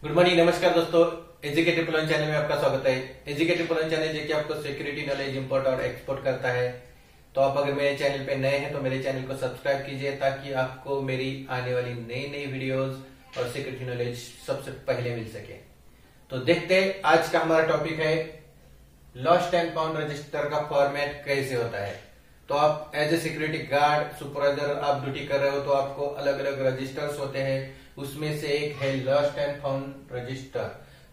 Good morning, नमस्कार दोस्तों। Educative plan channel में आपका स्वागत है। एजुकेटिव प्लान चैनल जो कि आपको सिक्योरिटी नॉलेज इंपोर्ट और एक्सपोर्ट करता है। तो आप अगर मेरे चैनल पे नए हैं तो मेरे चैनल को सब्सक्राइब कीजिए ताकि आपको मेरी आने वाली नई नई वीडियोस और सिक्योरिटी नॉलेज सबसे पहले मिल सके। तो देखते हैं, आज का हमारा टॉपिक है लॉस्ट एंड फाउंड रजिस्टर का फॉर्मेट कैसे होता है। तो आप as a security guard supervisor आप ड्यूटी कर रहे हो तो आपको अलग अलग रजिस्टर्स होते हैं। उसमें से एक है लॉस्ट एंड फाउंड रजिस्टर।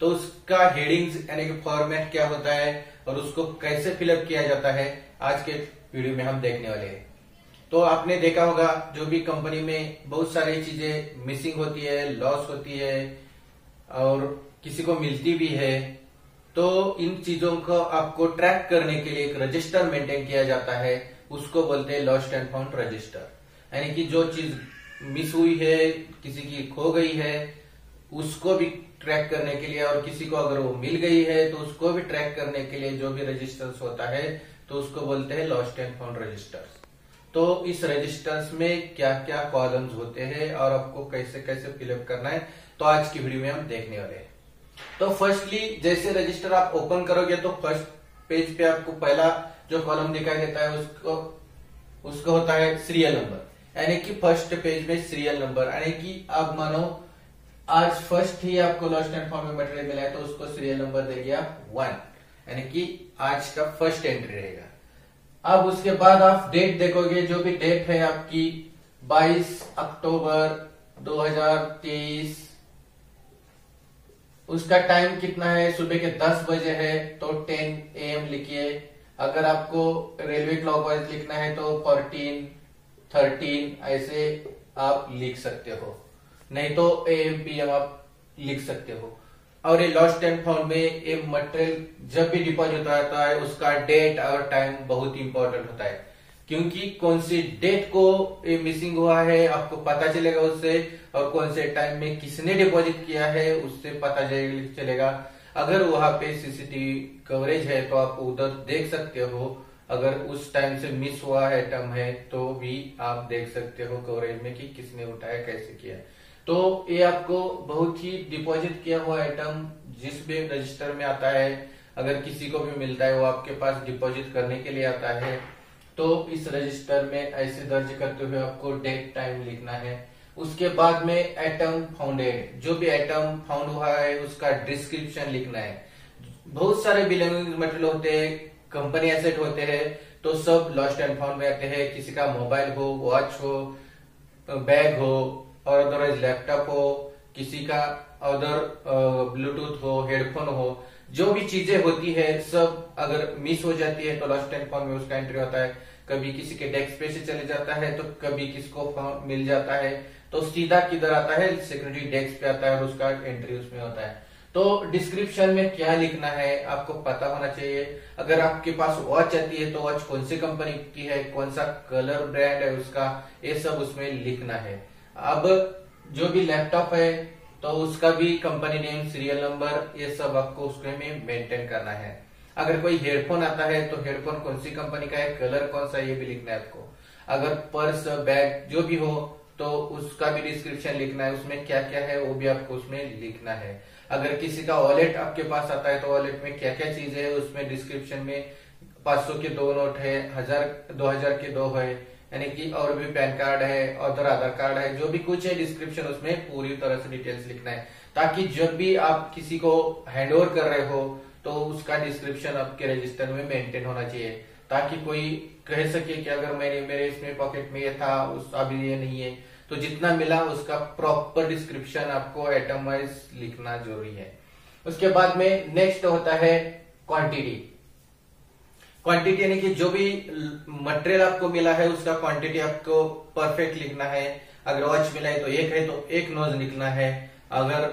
तो उसका हेडिंग्स यानी कि फॉर्मेट क्या होता है और उसको कैसे फिलअप किया जाता है आज के वीडियो में हम देखने वाले हैं। तो आपने देखा होगा जो भी कंपनी में बहुत सारी चीजें मिसिंग होती है, लॉस होती है और किसी को मिलती भी है, तो इन चीजों को आपको ट्रैक करने के लिए एक रजिस्टर मेंटेन किया जाता है। उसको बोलते हैं लॉस्ट एंड फाउंड रजिस्टर। यानी कि जो चीज मिस हुई है, किसी की खो गई है, उसको भी ट्रैक करने के लिए, और किसी को अगर वो मिल गई है तो उसको भी ट्रैक करने के लिए जो भी रजिस्टर्स होता है तो उसको बोलते हैं लॉस्ट एंड फाउंड रजिस्टर्स। तो इस रजिस्टर्स में क्या क्या कॉलम्स होते हैं और आपको कैसे कैसे फिलअप करना है तो आज की वीडियो में हम देखने वाले हैं। तो फर्स्टली जैसे रजिस्टर आप ओपन करोगे तो फर्स्ट पेज पे आपको पहला जो कॉलम दिखाई देता है उसको होता है सीरियल नंबर। यानी कि फर्स्ट पेज में सीरियल नंबर, यानी कि आप मानो आज फर्स्ट ही आपको लॉस्ट एंड फाउंड में मटेरियल मिला है तो उसको सीरियल नंबर दे दिया 1, यानी कि आज का फर्स्ट एंट्री रहेगा। अब उसके बाद आप डेट देखोगे, जो भी डेट है आपकी 22 अक्टूबर 2023, उसका टाइम कितना है, सुबह के 10 बजे है तो 10 AM लिखिए। अगर आपको रेलवे क्लॉकवाइज लिखना है तो 14, 13 ऐसे आप लिख सकते हो, नहीं तो AM PM आप लिख सकते हो। और ये लॉस्ट एंड फाउंड में ये मटेरियल जब भी डिपॉजिट होता है उसका डेट और टाइम बहुत इंपॉर्टेंट होता है, क्योंकि कौन सी डेट को ये मिसिंग हुआ है आपको पता चलेगा उससे, और कौन से टाइम में किसने डिपॉजिट किया है उससे पता चलेगा। अगर वहां पे सीसीटीवी कवरेज है तो आप उधर देख सकते हो। अगर उस टाइम से मिस हुआ आइटम है तो भी आप देख सकते हो कवरेज में कि किसने उठाया, कैसे किया। तो ये आपको बहुत ही डिपॉजिट किया हुआ आइटम जिस भी रजिस्टर में आता है, अगर किसी को भी मिलता है वो आपके पास डिपॉजिट करने के लिए आता है तो इस रजिस्टर में ऐसे दर्ज करते हुए आपको डेट टाइम लिखना है। उसके बाद में आइटम फाउंडेड, जो भी आइटम फाउंड हुआ है उसका डिस्क्रिप्शन लिखना है। बहुत सारे बिलोंगिंग मटेरियल होते हैं, कंपनी एसेट होते हैं, तो सब लॉस्ट एंड फाउंड में आते हैं। किसी का मोबाइल हो, वॉच हो, बैग हो और अदरवाइज लैपटॉप हो, किसी का अदर ब्लूटूथ हो, हेडफोन हो, जो भी चीजें होती है सब अगर मिस हो जाती है तो लॉस्ट एंड फाउंड में उसका एंट्री होता है। कभी किसी के डेस्क पे से चले जाता है तो कभी किसको मिल जाता है तो सीधा किधर आता है, सिक्योरिटी डेस्क पे आता है और उसका एंट्री उसमें होता है। तो डिस्क्रिप्शन में क्या लिखना है आपको पता होना चाहिए। अगर आपके पास वॉच आती है तो वॉच कौन सी कंपनी की है, कौन सा कलर ब्रांड है उसका, ये सब उसमें लिखना है। अब जो भी लैपटॉप है तो उसका भी कंपनी नेम, सीरियल नंबर, ये सब आपको उसमें मेंटेन करना है। अगर कोई हेडफोन आता है तो हेडफोन कौन सी कंपनी का है, कलर कौन सा, ये भी लिखना है आपको। अगर पर्स, बैग जो भी हो तो उसका भी डिस्क्रिप्शन लिखना है, उसमें क्या क्या है वो भी आपको उसमें लिखना है। अगर किसी का वॉलेट आपके पास आता है तो वॉलेट में क्या क्या चीज है उसमें डिस्क्रिप्शन में 500 के 2 नोट है, 2000 के 2 है, यानी कि और भी पैन कार्ड है, और आधार कार्ड है, जो भी कुछ है डिस्क्रिप्शन उसमें पूरी तरह से डिटेल्स लिखना है, ताकि जब भी आप किसी को हैंड ओवर कर रहे हो तो उसका डिस्क्रिप्शन आपके रजिस्टर में मेंटेन होना चाहिए, ताकि कोई कह सके कि अगर मेरे इसमें पॉकेट में ये था, उस अभी ये नहीं है। तो जितना मिला उसका प्रॉपर डिस्क्रिप्शन आपको आइटम वाइज लिखना जरूरी है। उसके बाद में नेक्स्ट होता है क्वांटिटी। क्वांटिटी यानी कि जो भी मटेरियल आपको मिला है उसका क्वांटिटी आपको परफेक्ट लिखना है। अगर वॉच मिला है तो एक नोज लिखना है। अगर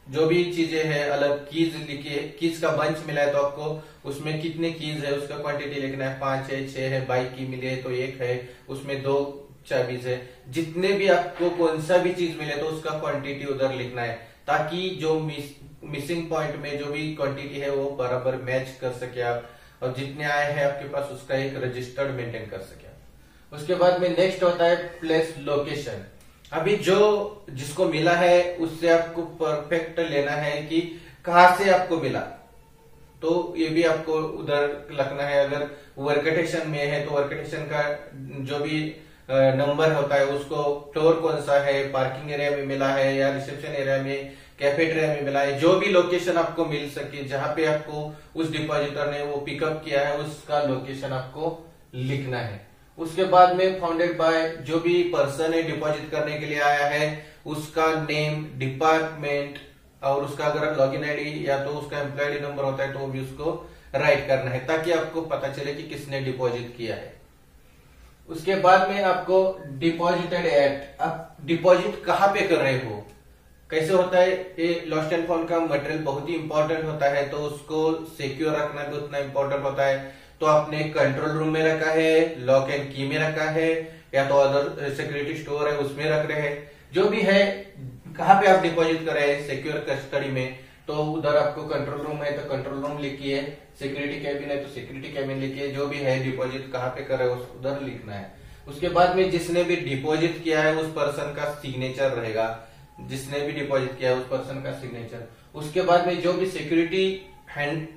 जो भी चीजें है अलग कीज लिखिए, कीज का बंच मिला है तो आपको उसमें कितने कीज है उसका क्वांटिटी लिखना है। 5 है, 6 है, बाइक की मिली है तो 1 है, उसमें 2 चाबीज है। जितने भी आपको कौन सा भी चीज मिले तो उसका क्वांटिटी उधर लिखना है, ताकि जो मिसिंग पॉइंट में जो भी क्वांटिटी है वो बराबर मैच कर सके आप, और जितने आए हैं आपके पास उसका एक रजिस्टर्ड मेंटेन कर सके। उसके बाद में नेक्स्ट होता है प्लेस लोकेशन। अभी जो जिसको मिला है उससे आपको परफेक्ट लेना है कि कहाँ से आपको मिला, तो ये भी आपको उधर लगना है। अगर वर्कटेशन में है तो वर्कटेशन का जो भी नंबर होता है उसको, फ्लोर कौन सा है, पार्किंग एरिया में मिला है या रिसेप्शन एरिया में, कैफेटेरिया में मिला है, जो भी लोकेशन आपको मिल सके जहां पे आपको उस डिपॉजिटर ने वो पिकअप किया है उसका लोकेशन आपको लिखना है। उसके बाद में फाउंडेड बाय, जो भी पर्सन है डिपॉजिट करने के लिए आया है उसका नेम, डिपार्टमेंट और उसका अगर लॉगिन आईडी या तो उसका एम्प्लॉय आईडी नंबर होता है तो वो भी उसको राइट करना है ताकि आपको पता चले कि किसने डिपॉजिट किया है। उसके बाद में आपको डिपॉजिटेड एट, आप डिपॉजिट कहाँ पे कर रहे हो, कैसे होता है। ये लॉस्ट एंड फाउंड का मटेरियल बहुत ही इंपॉर्टेंट होता है तो उसको सिक्योर रखना भी उतना इंपॉर्टेंट होता है। तो आपने कंट्रोल रूम में रखा है, लॉक एंड की में रखा है, या तो अदर सिक्योरिटी स्टोर है उसमें रख रहे हैं, जो भी है कहाँ पे आप डिपॉजिट कर रहे हैं सिक्योर कस्टडी में, तो उधर आपको कंट्रोल रूम है तो कंट्रोल रूम लिखिए, सिक्योरिटी कैबिन है तो सिक्योरिटी कैबिन लिखिए, जो भी है डिपॉजिट कहाँ पे कर रहे हो उधर लिखना है। उसके बाद में जिसने भी डिपॉजिट किया है उस पर्सन का सिग्नेचर रहेगा, जिसने भी डिपॉजिट किया है उस पर्सन का सिग्नेचर। उसके बाद में जो भी सिक्योरिटी हैंड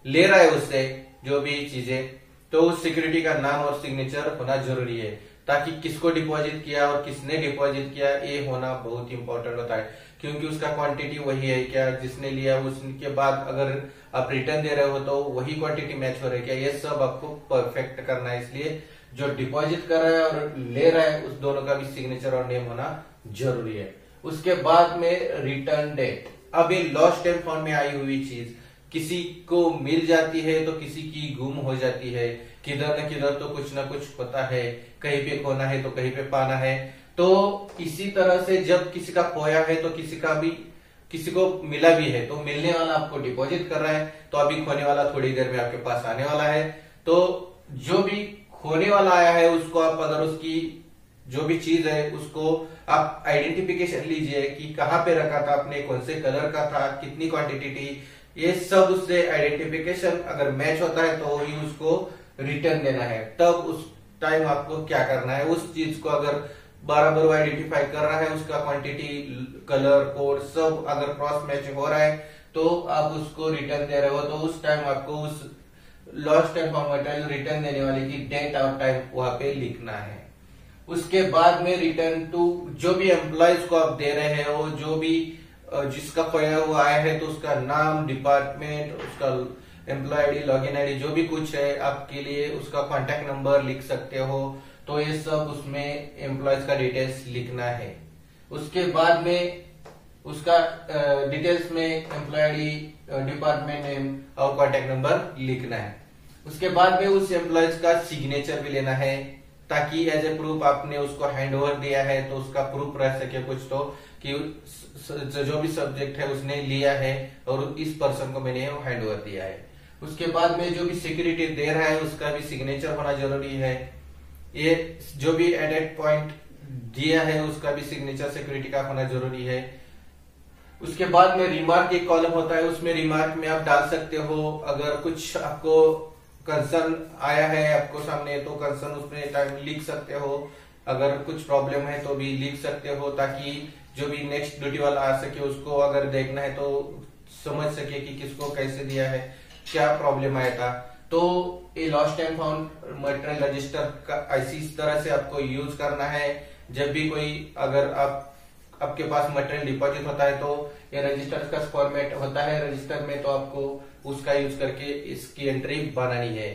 ले रहा है उससे जो भी चीजें, तो उस सिक्योरिटी का नाम और सिग्नेचर होना जरूरी है ताकि किसको डिपॉजिट किया और किसने डिपॉजिट किया ये होना बहुत इंपॉर्टेंट होता है, क्योंकि उसका क्वांटिटी वही है क्या जिसने लिया, उसके बाद अगर आप रिटर्न दे रहे हो तो वही क्वांटिटी मैच हो रही है क्या, ये सब आपको परफेक्ट करना है। इसलिए जो डिपॉजिट कर रहा है और ले रहा है उस दोनों का भी सिग्नेचर और नेम होना जरूरी है। उसके बाद में रिटर्न डेट, अभी लॉस्ट एंड फाउंड में आई हुई चीज किसी को मिल जाती है तो किसी की गुम हो जाती है, किधर न किधर तो कुछ ना कुछ होता है, कहीं पे खोना है तो कहीं पे पाना है। तो इसी तरह से जब किसी का खोया है तो किसी को मिला भी है, तो मिलने वाला आपको डिपॉजिट कर रहा है तो अभी खोने वाला थोड़ी देर में आपके पास आने वाला है। तो जो भी खोने वाला आया है उसको आप अगर उसकी जो भी चीज है उसको आप आइडेंटिफिकेशन लीजिए कि कहाँ पे रखा था आपने, कौन से कलर का था, कितनी क्वांटिटी थी, ये सब उससे आइडेंटिफिकेशन अगर मैच होता है तो ही उसको रिटर्न देना है। तब उस टाइम आपको क्या करना है, उस चीज को अगर बराबर आइडेंटिफाई कर रहा है, उसका क्वांटिटी, कलर, कोड सब अगर क्रॉस मैच हो रहा है तो आप उसको रिटर्न दे रहे हो, तो उस टाइम आपको उस lost and found material return देने वाले की डेट और टाइम वहां पे लिखना है। उसके बाद में रिटर्न टू, जो भी एम्प्लॉयज को आप दे रहे हो, जो भी जिसका खोया हुआ आया है तो उसका नाम, डिपार्टमेंट, उसका एम्प्लॉय आईडी, लॉगिन आईडी, जो भी कुछ है आपके लिए, उसका कॉन्टेक्ट नंबर लिख सकते हो। तो ये सब उसमें एम्प्लॉयज का डिटेल्स लिखना है। उसके बाद में उसका डिटेल्स में एम्प्लॉय आईडी, डिपार्टमेंट नेम और कॉन्टेक्ट नंबर लिखना है। उसके बाद में उस एम्प्लॉयज का सिग्नेचर भी लेना है ताकि एज ए प्रूफ आपने उसको हैंड ओवर दिया है तो उसका प्रूफ रह सके कुछ, तो कि जो भी सब्जेक्ट है उसने लिया है और इस पर्सन को मैंने हैंड ओवर दिया है। उसके बाद में जो भी सिक्योरिटी दे रहा है उसका भी सिग्नेचर होना जरूरी है। ये जो भी एडेड पॉइंट दिया है उसका भी सिग्नेचर सिक्योरिटी का होना जरूरी है। उसके बाद में रिमार्क एक कॉलम होता है, उसमें रिमार्क में आप डाल सकते हो अगर कुछ आपको कंसर्न आया है आपको सामने तो कंसर्न उसमें टाइम लिख सकते हो, अगर कुछ प्रॉब्लम है तो भी लिख सकते हो ताकि जो भी नेक्स्ट ड्यूटी वाला आ सके उसको अगर देखना है तो समझ सके कि किसको कैसे दिया है, क्या प्रॉब्लम आया था। तो ये lost and found material register का इस तरह से आपको यूज करना है। जब भी कोई अगर आपके पास मटेरियल डिपॉजिट होता है तो ये रजिस्टर का फॉर्मेट होता है रजिस्टर में, तो आपको उसका यूज करके इसकी एंट्री बनानी है।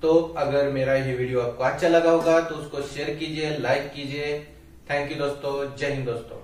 तो अगर मेरा ये वीडियो आपको अच्छा लगा होगा तो उसको शेयर कीजिए, लाइक कीजिए। थैंक यू दोस्तों, जय हिंद दोस्तों।